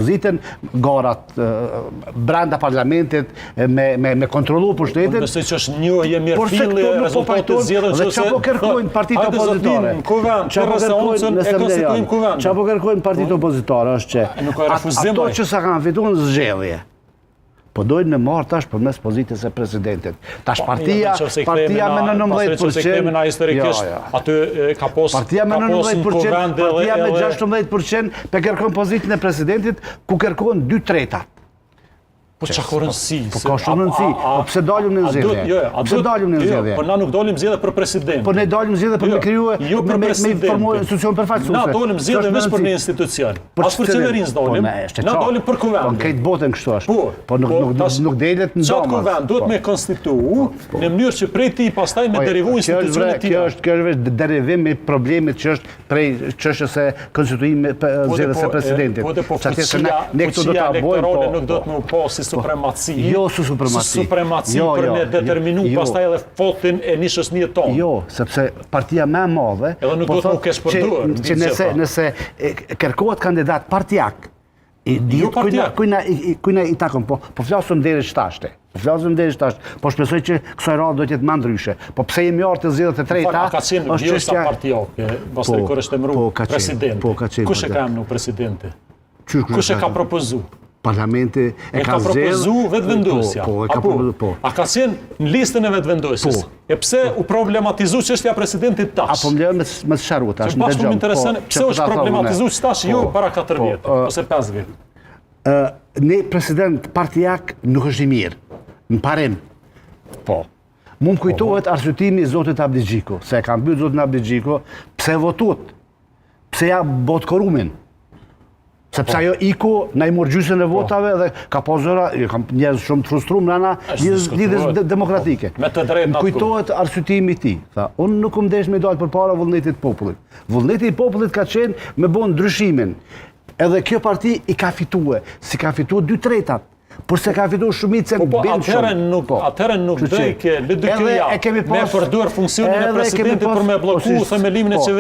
Pozitën garat brenda parlamentit me kontrollu pushtetin. Unë besoj që është një mirëfilli rezultatet zgjedhjeve që çfarë po kërkojnë partitë opozitare? Çfarë po kërkojnë partitë opozitare është që ato që sa kanë fituar në zgjedhje po dojnë me marrë tash përmes pozitës së presidentit. Tash partia me 19%, aty ka posë partia me 19%, partia me 16% pe kërkon pozitën e presidentit ku kërkon 2/3. Po çka ka rëndësi? Po ka shumë rëndësi. Po pse dalim në zgjedhje? Pse dalim në zgjedhje? Po na nuk dalim zgjedhje për president. Po ne dalim zgjedhje për me krijuar me informuar institucion përfaqësues. Na dalim zgjedhje vetëm për një institucion. As për qeverinë dalim. Na dalim për kuvend. Po këtë botën kështu është. Po nuk delet në domas. Kuvend duhet me konstituu në mënyrë që prej tij pastaj me derivu institucionet tjera. Kjo është vetë derivim i problemit që është prej çështjes së konstituimit zgjedhjes së presidentit. Ne këtu do ta bëjmë, nuk do të më pasi supremaci. Jo supremaci. Supremaci për me determinu pastaj edhe votin e nishës një tonë. Jo, sepse partia më e madhe edhe nuk do të nuk kesh përdorur. Që nëse kërkohet kandidat partijak, kujna i takon, po flasëm deri shtashte. Po shpresoj që kësaj radhë do të jetë më ndryshe. Po pse jemi ardhur te zgjedhjet e treta? Ka qenë çështja partijake, pastaj kur është emëruar president. Kush e ka emëruar presidenti? Kush e ka propozuar? Parlamenti e ka propozuar vetëvendosja. Po. A ka qenë në listën e vetëvendosjes? E pse u problematizua çështja presidentit tash? Apo më me sharru tash në dëgjim. Më intereson pse është problematizuar tash jo para 4 vjet ose 5 vjet. Ne president partijak nuk është i mirë. Në parim. Po. Mund kujtohet arsyetimi i zotit Abdigjiku, se e ka mbyll zotin Abdigjiku, pse votuat? Pse ja bot korumin? Sepse ajo iku na i mor gjysmën e votave dhe ka pasur njerëz shumë të frustruar nana lidhjes demokratike. Me të drejtë. Kujtohet arsyetimi i tij. Tha, unë nuk më ndesh me dal përpara vullnetit të popullit. Vullneti i popullit ka qenë me bën ndryshimin. Edhe kjo parti i ka fituar, si ka fituar 2/3. Por se ka fituar shumicën bën shumë. Atëherë nuk do ke me përdor funksionin e presidentit për me bllokuar themelimin e